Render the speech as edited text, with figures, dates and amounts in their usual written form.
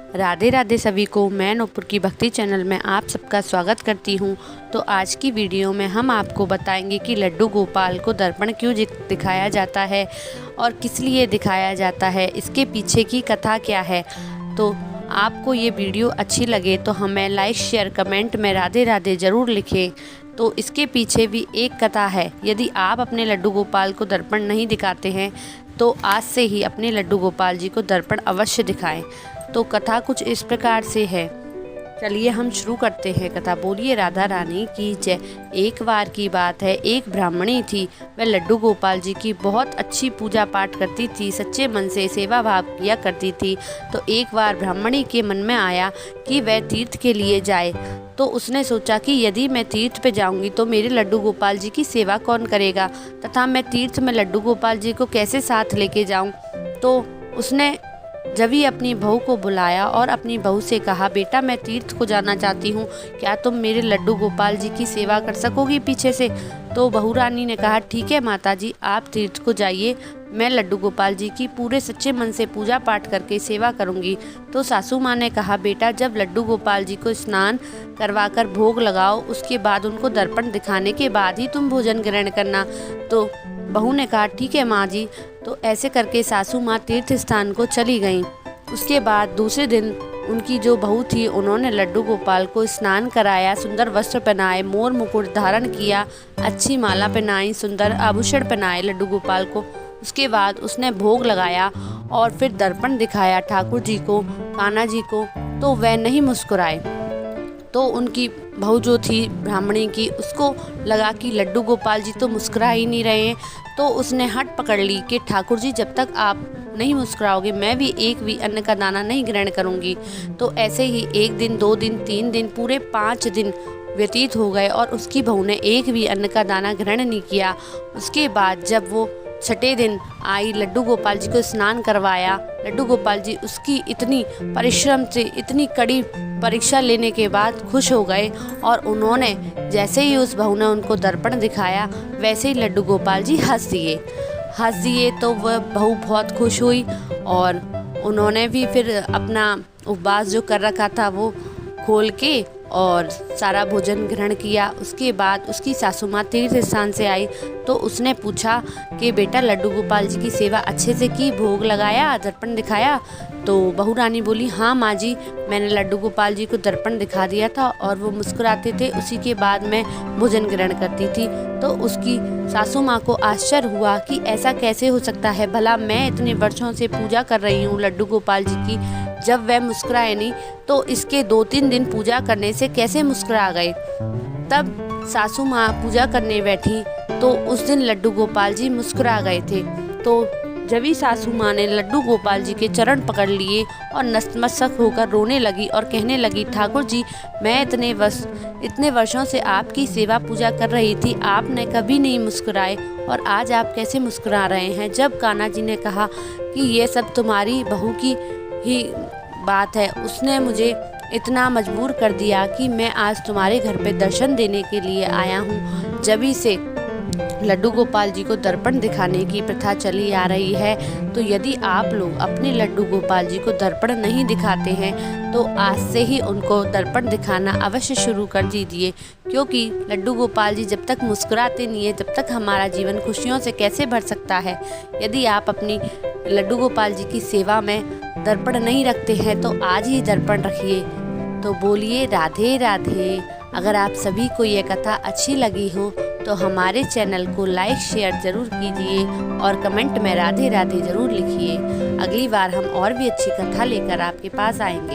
राधे राधे सभी को। मैं नूपुर की भक्ति चैनल में आप सबका स्वागत करती हूँ। तो आज की वीडियो में हम आपको बताएंगे कि लड्डू गोपाल को दर्पण क्यों दिखाया जाता है और किस लिए दिखाया जाता है, इसके पीछे की कथा क्या है। तो आपको ये वीडियो अच्छी लगे तो हमें लाइक शेयर कमेंट में राधे राधे ज़रूर लिखें। तो इसके पीछे भी एक कथा है। यदि आप अपने लड्डू गोपाल को दर्पण नहीं दिखाते हैं तो आज से ही अपने लड्डू गोपाल जी को दर्पण अवश्य दिखाएं। तो कथा कुछ इस प्रकार से है। चलिए हम शुरू करते हैं कथा। बोलिए राधा रानी की जय। एक बार की बात है, एक ब्राह्मणी थी। वह लड्डू गोपाल जी की बहुत अच्छी पूजा पाठ करती थी, सच्चे मन से सेवा भाव किया करती थी। तो एक बार ब्राह्मणी के मन में आया कि वह तीर्थ के लिए जाए। तो उसने सोचा कि यदि मैं तीर्थ पे जाऊंगी तो मेरे लड्डू गोपाल जी की सेवा कौन करेगा, तथा मैं तीर्थ में लड्डू गोपाल जी को कैसे साथ लेके जाऊं। तो उसने जब ही अपनी बहू को बुलाया और अपनी बहू से कहा, बेटा मैं तीर्थ को जाना चाहती हूँ, क्या तुम मेरे लड्डू गोपाल जी की सेवा कर सकोगी पीछे से। तो बहू रानी ने कहा, ठीक है माता जी, आप तीर्थ को जाइए, मैं लड्डू गोपाल जी की पूरे सच्चे मन से पूजा पाठ करके सेवा करूँगी। तो सासू माँ ने कहा, बेटा जब लड्डू गोपाल जी को स्नान करवाकर भोग लगाओ, उसके बाद उनको दर्पण दिखाने के बाद ही तुम भोजन ग्रहण करना। तो बहू ने कहा, ठीक है माँ जी। तो ऐसे करके सासू माँ तीर्थ स्थान को चली गईं। उसके बाद दूसरे दिन उनकी जो बहू थी, उन्होंने लड्डू गोपाल को स्नान कराया, सुंदर वस्त्र पहनाए, मोर मुकुट धारण किया, अच्छी माला पहनाई, सुंदर आभूषण पहनाए लड्डू गोपाल को। उसके बाद उसने भोग लगाया और फिर दर्पण दिखाया ठाकुर जी को, कान्हा जी को। तो वह नहीं मुस्कुराए। तो उनकी बहू जो थी ब्राह्मणी की, उसको लगा कि लड्डू गोपाल जी तो मुस्कुरा ही नहीं रहे हैं। तो उसने हट पकड़ ली कि ठाकुर जी जब तक आप नहीं मुस्कुराओगे मैं भी एक भी अन्न का दाना नहीं ग्रहण करूंगी। तो ऐसे ही 1 दिन 2 दिन 3 दिन पूरे 5 दिन व्यतीत हो गए और उसकी बहू ने एक भी अन्न का दाना ग्रहण नहीं किया। उसके बाद जब वो 6ठे दिन आई, लड्डू गोपाल जी को स्नान करवाया। लड्डू गोपाल जी उसकी इतनी परिश्रम से इतनी कड़ी परीक्षा लेने के बाद खुश हो गए और उन्होंने जैसे ही उस बहू ने उनको दर्पण दिखाया वैसे ही लड्डू गोपाल जी हंस दिए। तो वह बहू बहुत खुश हुई और उन्होंने भी फिर अपना उपवास जो कर रखा था वो खोल के और सारा भोजन ग्रहण किया। उसके बाद उसकी सासू माँ तीर्थ स्थान से आई तो उसने पूछा कि बेटा लड्डू गोपाल जी की सेवा अच्छे से की, भोग लगाया, दर्पण दिखाया। तो बहू रानी बोली, हाँ माँ जी, मैंने लड्डू गोपाल जी को दर्पण दिखा दिया था और वो मुस्कुराते थे, उसी के बाद मैं भोजन ग्रहण करती थी। तो उसकी सासू माँ को आश्चर्य हुआ कि ऐसा कैसे हो सकता है, भला मैं इतने वर्षों से पूजा कर रही हूँ लड्डू गोपाल जी की, जब वह मुस्कुराए नहीं तो इसके 2-3 दिन पूजा करने से कैसे मुस्कुरा गए। तब सासू माँ पूजा करने बैठी तो उस दिन लड्डू गोपाल जी मुस्कुरा गए थे। तो जब ही सासू माँ ने लड्डू गोपाल जी के चरण पकड़ लिए और नतमस्तक होकर रोने लगी और कहने लगी, ठाकुर जी मैं इतने वर्षों से आपकी सेवा पूजा कर रही थी, आपने कभी नहीं मुस्कुराए और आज आप कैसे मुस्कुरा रहे हैं। जब कान्हा जी ने कहा कि ये सब तुम्हारी बहू की ही बात है, उसने मुझे इतना मजबूर कर दिया कि मैं आज तुम्हारे घर पे दर्शन देने के लिए आया हूँ। जभी से लड्डू गोपाल जी को दर्पण दिखाने की प्रथा चली आ रही है। तो यदि आप लोग अपने लड्डू गोपाल जी को दर्पण नहीं दिखाते हैं तो आज से ही उनको दर्पण दिखाना अवश्य शुरू कर दीजिए, क्योंकि लड्डू गोपाल जी जब तक मुस्कुराते नहीं है तब तक हमारा जीवन खुशियों से कैसे भर सकता है। यदि आप अपनी लड्डू गोपाल जी की सेवा में दर्पण नहीं रखते हैं तो आज ही दर्पण रखिए। तो बोलिए राधे राधे। अगर आप सभी को ये कथा अच्छी लगी हो तो हमारे चैनल को लाइक शेयर ज़रूर कीजिए और कमेंट में राधे राधे ज़रूर लिखिए। अगली बार हम और भी अच्छी कथा लेकर आपके पास आएंगे।